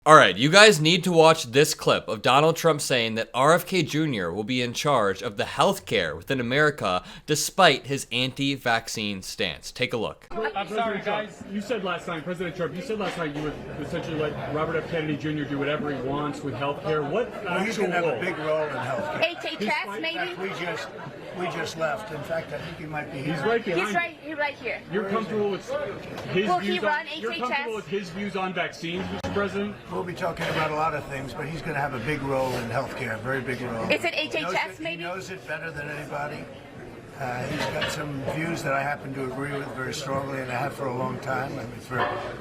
Alright, you guys need to watch this clip of Donald Trump saying that RFK Jr. will be in charge of the healthcare within America despite his anti-vaccine stance. Take a look. I'm sorry, guys. You said last night, President Trump, you said last night you would essentially let Robert F. Kennedy Jr. do whatever he wants with healthcare. What He's going to have a big role in healthcare. HHS, maybe? We just left. In fact, I think he might be here. He's right behind. He's right here. You're comfortable with his Will views he run on, You're HHS? comfortable with his views on vaccines, Mr. President? We'll be talking about a lot of things, but he's going to have a big role in healthcare, a very big role. Is it HHS, maybe? He knows it better than anybody. He's got some views that I happen to agree with very strongly, and I have for a long time. I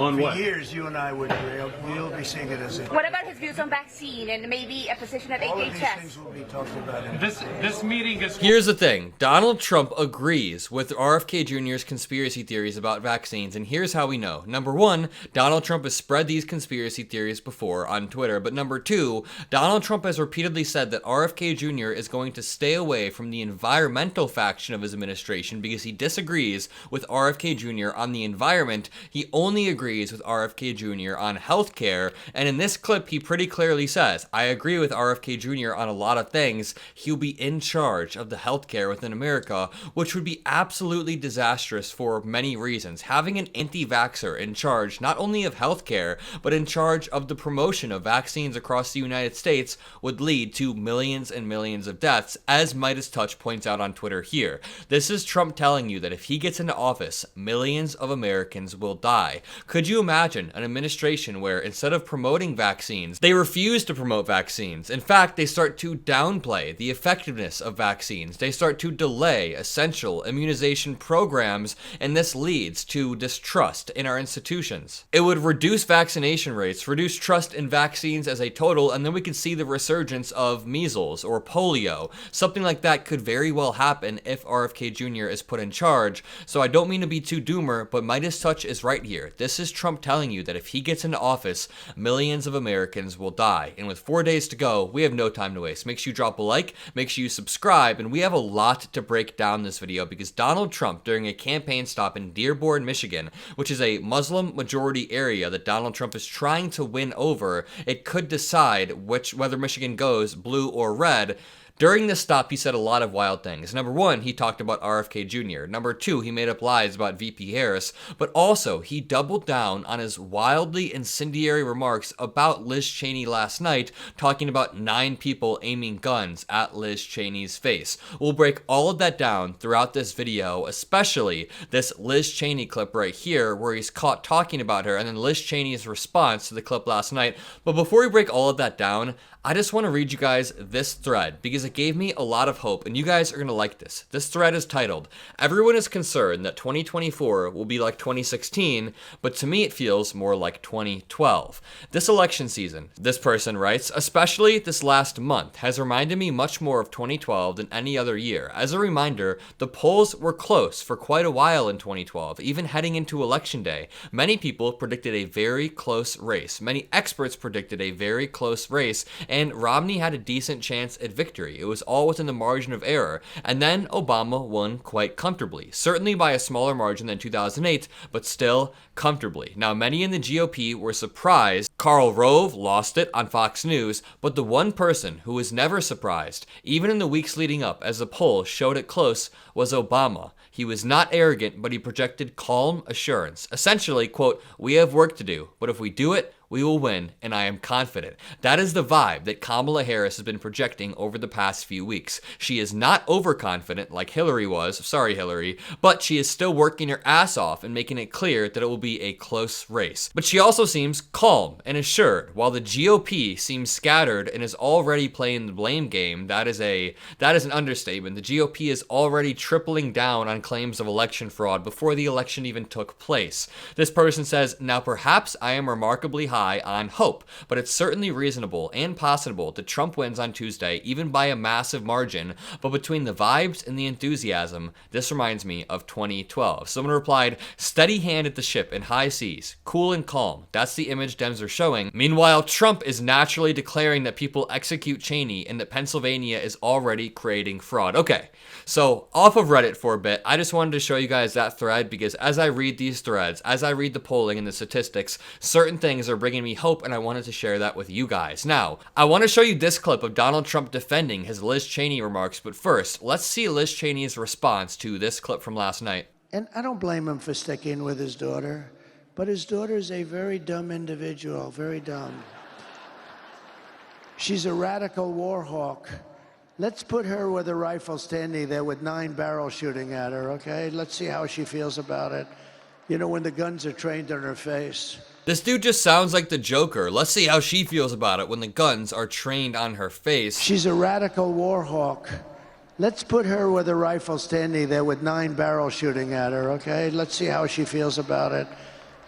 mean, for years, you and I would agree. We'll be seeing it as a... What about his views on vaccine and maybe a position at all of these HHS? things will be talked about. This meeting is... Here's the thing. Donald Trump agrees with RFK Jr.'s conspiracy theories about vaccines, and here's how we know. Number one, Donald Trump has spread these conspiracy theories before on Twitter, but number two, Donald Trump has repeatedly said that RFK Jr. is going to stay away from the environmental faction of his administration because he disagrees with RFK Jr. on the environment. He only agrees with RFK Jr. on healthcare, and in this clip, he pretty clearly says, I agree with RFK Jr. on a lot of things. He'll be in charge of the healthcare within America, which would be absolutely disastrous for many reasons. Having an anti-vaxxer in charge not only of healthcare, but in charge of the promotion of vaccines across the United States would lead to millions and millions of deaths, as MeidasTouch points out on Twitter here. This is Trump telling you that if he gets into office, millions of Americans will die. Could you imagine an administration where instead of promoting vaccines, they refuse to promote vaccines? In fact, they start to downplay the effectiveness of vaccines. They start to delay essential immunization programs, and this leads to distrust in our institutions. It would reduce vaccination rates, reduce trust in vaccines as a total, and then we could see the resurgence of measles or polio. Something like that could very well happen if RFK Jr. is put in charge. So I don't mean to be too doomer, but MeidasTouch is right here. This is Trump telling you that if he gets into office, millions of Americans will die. And with 4 days to go, we have no time to waste. Make sure you drop a like, make sure you subscribe, and we have a lot to break down this video because Donald Trump, during a campaign stop in Dearborn, Michigan, which is a Muslim majority area that Donald Trump is trying to win over, it could decide whether Michigan goes blue or red. During this stop, he said a lot of wild things. Number one, he talked about RFK Jr. Number two, he made up lies about VP Harris, but also he doubled down on his wildly incendiary remarks about Liz Cheney last night, talking about 9 people aiming guns at Liz Cheney's face. We'll break all of that down throughout this video, especially this Liz Cheney clip right here, where he's caught talking about her, and then Liz Cheney's response to the clip last night. But before we break all of that down, I just want to read you guys this thread because it gave me a lot of hope, and you guys are going to like this. This thread is titled, "Everyone is concerned that 2024 will be like 2016, but to me it feels more like 2012. This election season," this person writes, "especially this last month, has reminded me much more of 2012 than any other year. As a reminder, the polls were close for quite a while in 2012, even heading into Election Day. Many people predicted a very close race. Many experts predicted a very close race, and Romney had a decent chance at victory. It was all within the margin of error. And then Obama won quite comfortably, certainly by a smaller margin than 2008, but still comfortably. Now, many in the GOP were surprised. Karl Rove lost it on Fox News, but the one person who was never surprised, even in the weeks leading up as the poll showed it close, was Obama. He was not arrogant, but he projected calm assurance. Essentially, quote, 'We have work to do, but if we do it, we will win, and I am confident.' That is the vibe that Kamala Harris has been projecting over the past few weeks. She is not overconfident like Hillary was, sorry Hillary, but she is still working her ass off and making it clear that it will be a close race. But she also seems calm and assured, while the GOP seems scattered and is already playing the blame game. That is an understatement. The GOP is already tripling down on claims of election fraud before the election even took place. This person says, 'Now perhaps I am remarkably high on hope, but it's certainly reasonable and possible that Trump wins on Tuesday, even by a massive margin. But between the vibes and the enthusiasm, this reminds me of 2012. Someone replied, "Steady hand at the ship in high seas, cool and calm. That's the image Dems are showing." Meanwhile, Trump is naturally declaring that people execute Cheney and that Pennsylvania is already creating fraud. Okay, so off of Reddit for a bit, I just wanted to show you guys that thread because as I read these threads, as I read the polling and the statistics, certain things are bringing bringing me hope, and I wanted to share that with you guys. Now, I want to show you this clip of Donald Trump defending his Liz Cheney remarks, but first, let's see Liz Cheney's response to this clip from last night. And I don't blame him for sticking with his daughter, but his daughter is a very dumb individual, very dumb. She's a radical war hawk. Let's put her with a rifle standing there with 9 barrels shooting at her, okay? Let's see how she feels about it. You know, when the guns are trained on her face. This dude just sounds like the Joker. Let's see how she feels about it when the guns are trained on her face. She's a radical war hawk. Let's put her with a rifle standing there with 9 barrels shooting at her, okay? Let's see how she feels about it.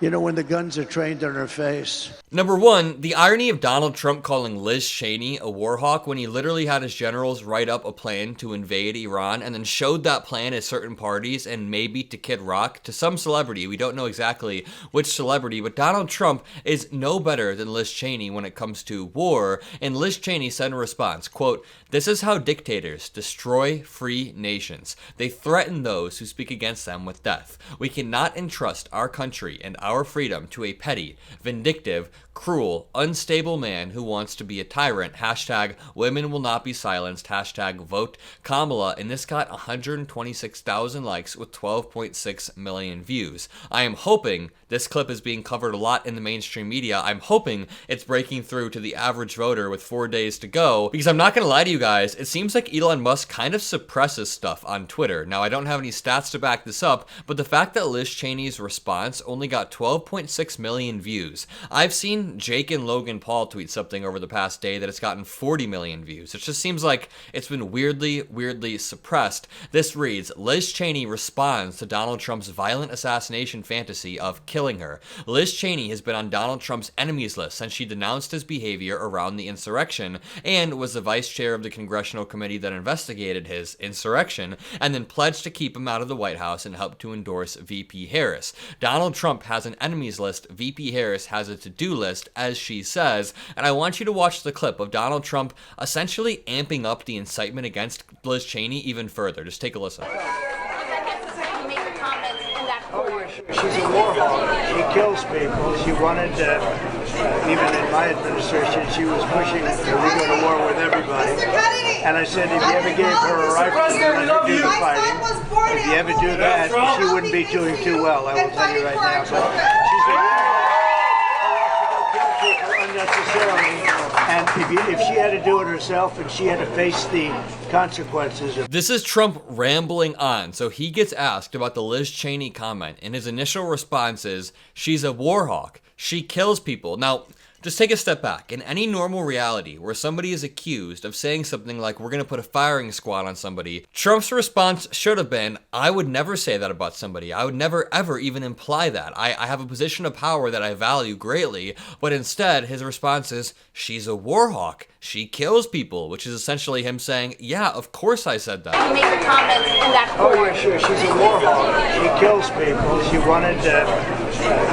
You know, when the guns are trained on her face. Number one, the irony of Donald Trump calling Liz Cheney a war hawk when he literally had his generals write up a plan to invade Iran and then showed that plan at certain parties and maybe to Kid Rock, to some celebrity. We don't know exactly which celebrity, but Donald Trump is no better than Liz Cheney when it comes to war. And Liz Cheney said in response, quote, "This is how dictators destroy free nations. They threaten those who speak against them with death. We cannot entrust our country and our freedom to a petty, vindictive, cruel, unstable man who wants to be a tyrant. Hashtag women will not be silenced. Hashtag vote Kamala." And this got 126,000 likes with 12.6 million views. I am hoping this clip is being covered a lot in the mainstream media. I'm hoping it's breaking through to the average voter with 4 days to go, because I'm not going to lie to you guys, it seems like Elon Musk kind of suppresses stuff on Twitter. Now, I don't have any stats to back this up, but the fact that Liz Cheney's response only got 12.6 million views. I've seen Jake and Logan Paul tweet something over the past day that it's gotten 40 million views. It just seems like it's been weirdly suppressed. This reads, Liz Cheney responds to Donald Trump's violent assassination fantasy of killing her. Liz Cheney has been on Donald Trump's enemies list since she denounced his behavior around the insurrection and was the vice chair of the congressional committee that investigated his insurrection and then pledged to keep him out of the White House and helped to endorse VP Harris. Donald Trump has an enemies list. VP Harris has a to-do list, as she says, and I want you to watch the clip of Donald Trump essentially amping up the incitement against Liz Cheney even further. Just take a listen. She's a war hawk. She kills people. She wanted to, even in my administration, she was pushing to go to war with everybody. And I said, if you ever gave her a rifle to do the fighting, if you ever do that, she wouldn't be doing too well, I will tell you right now. But she's a war hawk. Unnecessarily, and if she had to do it herself and she had to face the consequences of... This is Trump rambling on. So he gets asked about the Liz Cheney comment, and his initial response is, she's a war hawk. She kills people. Now, just take a step back. In any normal reality where somebody is accused of saying something like, we're going to put a firing squad on somebody, Trump's response should have been, I would never say that about somebody. I would never, ever even imply that. I have a position of power that I value greatly. But instead, his response is, she's a war hawk. She kills people, which is essentially him saying, yeah, of course I said that. You make a comment in that form. Oh, yeah, sure. She's a war hawk. She kills people. She wanted to,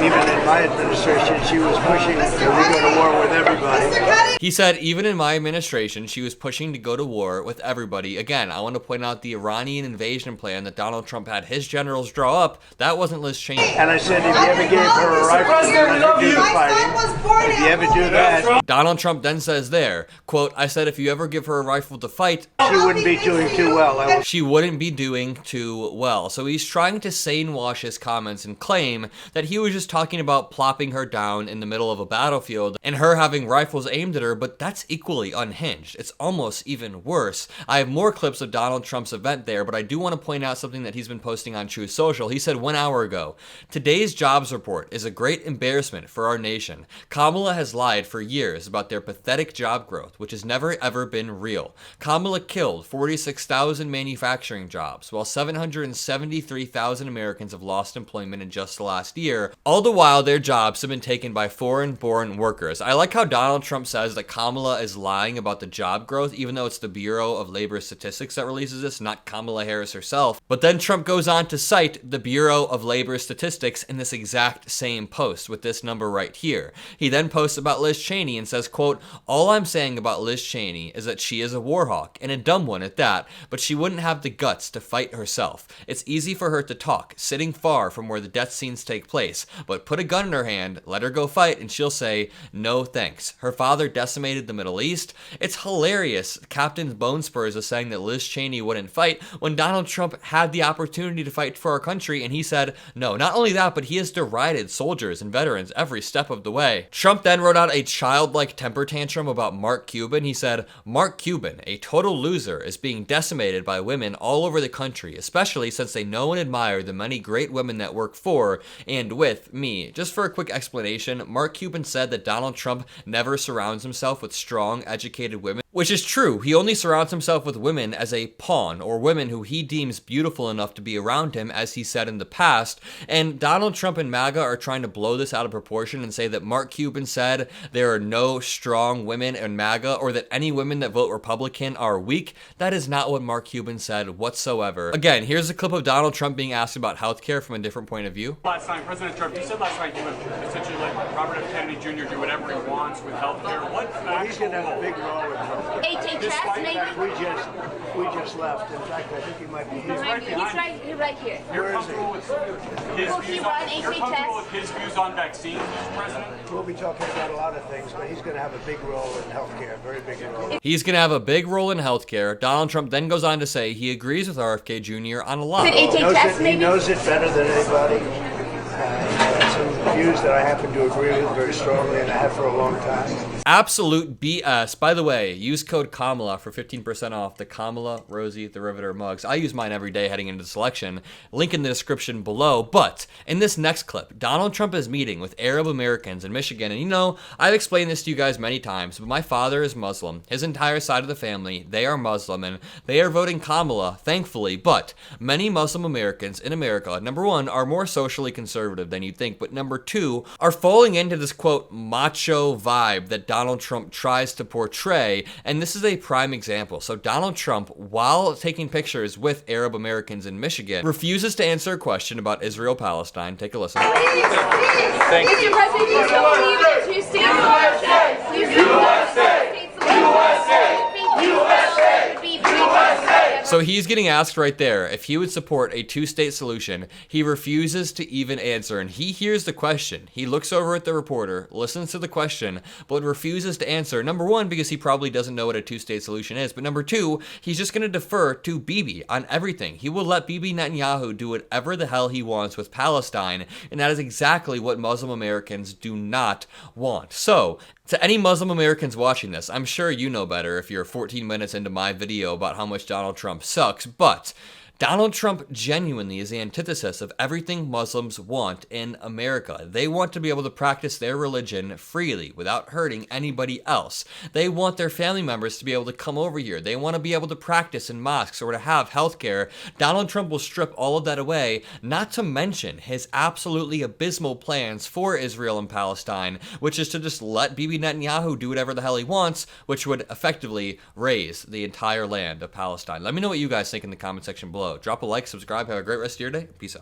even in my administration, she was pushing to go to war with everybody. He said, even in my administration, she was pushing to go to war with everybody. Again, I want to point out the Iranian invasion plan that Donald Trump had his generals draw up. That wasn't Liz Cheney. And I said, if you ever gave her a rifle to do the fighting, if you ever do that... Donald Trump then says there, quote, I said, if you ever give her a rifle to fight, she wouldn't be doing too well. She wouldn't be doing too well. So he's trying to sane wash his comments and claim that he was just talking about plopping her down in the middle of a battlefield and her having rifles aimed at her, but that's equally unhinged. It's almost even worse. I have more clips of Donald Trump's event there, but I do want to point out something that he's been posting on Truth Social. He said 1 hour ago, today's jobs report is a great embarrassment for our nation. Kamala has lied for years about their pathetic job growth, which has never ever been real. Kamala killed 46,000 manufacturing jobs, while 773,000 Americans have lost employment in just the last year. All the while, their jobs have been taken by foreign-born workers. I like how Donald Trump says that that Kamala is lying about the job growth, even though it's the Bureau of Labor Statistics that releases this, not Kamala Harris herself. But then Trump goes on to cite the Bureau of Labor Statistics in this exact same post with this number right here. He then posts about Liz Cheney and says, quote, "All I'm saying about Liz Cheney is that she is a war hawk, and a dumb one at that, but she wouldn't have the guts to fight herself. It's easy for her to talk, sitting far from where the death scenes take place, but put a gun in her hand, let her go fight, and she'll say, no thanks. Her father decimated the Middle East." It's hilarious. Captain Bone Spurs is saying that Liz Cheney wouldn't fight when Donald Trump had the opportunity to fight for our country, and he said no. Not only that, but he has derided soldiers and veterans every step of the way. Trump then wrote out a childlike temper tantrum about Mark Cuban. He said, "Mark Cuban, a total loser, is being decimated by women all over the country, especially since they know and admire the many great women that work for and with me." Just for a quick explanation, Mark Cuban said that Donald Trump never surrounds himself with strong, educated women, which is true. He only surrounds himself with women as a pawn, or women who he deems beautiful enough to be around him, as he said in the past. And Donald Trump and MAGA are trying to blow this out of proportion and say that Mark Cuban said there are no strong women in MAGA, or that any women that vote Republican are weak. That is not what Mark Cuban said whatsoever. Again, here's a clip of Donald Trump being asked about healthcare from a different point of view. Last time, President Trump, you said last night you would essentially let Robert F. Kennedy Jr. do whatever he wants with healthcare. What He's going to have a big role with healthcare. HHS, maybe? We just left. In fact, I think he might be here. He's right here. You're comfortable with his Will he views run on, HHS? you're comfortable with his views on vaccines, Mr. President? We'll be talking about a lot of things, but he's going to have a big role in healthcare, a very big role. He's going to have a big role in healthcare. Donald Trump then goes on to say he agrees with RFK Jr. on a lot. He knows it better than anybody. Some views that I happen to agree with very strongly, and I have for a long time. Absolute BS. By the way, use code Kamala for 15% off the Kamala Rosie the Riveter mugs. I use mine every day heading into the selection. Link in the description below. But in this next clip, Donald Trump is meeting with Arab Americans in Michigan. And you know, I've explained this to you guys many times, but my father is Muslim. His entire side of the family, they are Muslim, and they are voting Kamala, thankfully. But many Muslim Americans in America, number one, are more socially conservative than you'd think, but number two, are falling into this, quote, macho vibe that Donald Trump tries to portray, and this is a prime example. So Donald Trump, while taking pictures with Arab Americans in Michigan, refuses to answer a question about Israel-Palestine. Take a listen. Thank you. Mr. President, you still believe in a two-state solution? So he's getting asked right there if he would support a two-state solution. He refuses to even answer, and he hears the question. He looks over at the reporter, listens to the question, but refuses to answer. Number one, because he probably doesn't know what a two-state solution is, but number two, he's just going to defer to Bibi on everything. He will let Bibi Netanyahu do whatever the hell he wants with Palestine, and that is exactly what Muslim Americans do not want. So, to any Muslim Americans watching this, I'm sure you know better if you're 14 minutes into my video about how much Donald Trump sucks, but Donald Trump genuinely is the antithesis of everything Muslims want in America. They want to be able to practice their religion freely without hurting anybody else. They want their family members to be able to come over here. They want to be able to practice in mosques or to have health care. Donald Trump will strip all of that away, not to mention his absolutely abysmal plans for Israel and Palestine, which is to just let Bibi Netanyahu do whatever the hell he wants, which would effectively raise the entire land of Palestine. Let me know what you guys think in the comment section below. Drop a like, subscribe, have a great rest of your day. Peace out.